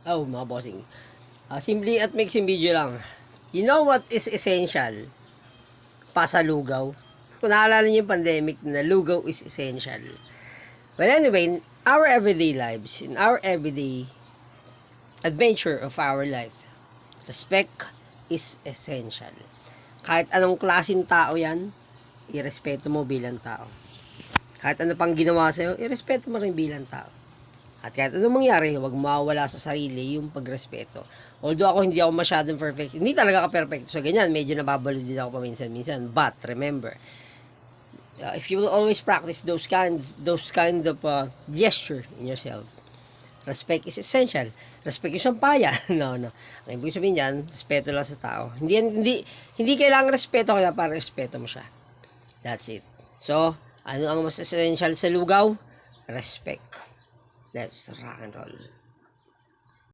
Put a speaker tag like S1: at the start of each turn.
S1: Oh, mga bossing. Simply at mixing video lang. You know what is essential? Pasalugaw. Kung naalala niyo yung pandemic na lugaw is essential. Well, anyway, in our everyday lives, in our everyday adventure of our life, respect is essential. Kahit anong klaseng tao yan, irespeto mo bilang tao. Kahit ano pang ginawa sa'yo, irespeto mo rin bilang tao. At kahit anong mangyari, huwag mawawala sa sarili yung pagrespeto. Although ako hindi ako masyadong perfect, hindi talaga ka perfect. So ganyan, medyo nababalo din ako paminsan-minsan. But remember, if you will always practice those kind of gesture in yourself, respect is essential. Respect yung sampayan. No. Ang ibig sabihin yan, respeto lang sa tao. Hindi kailangan respeto, kaya para respeto mo siya. That's it. So, ano ang mas essential sa lugaw? Respect. Let's rock and roll.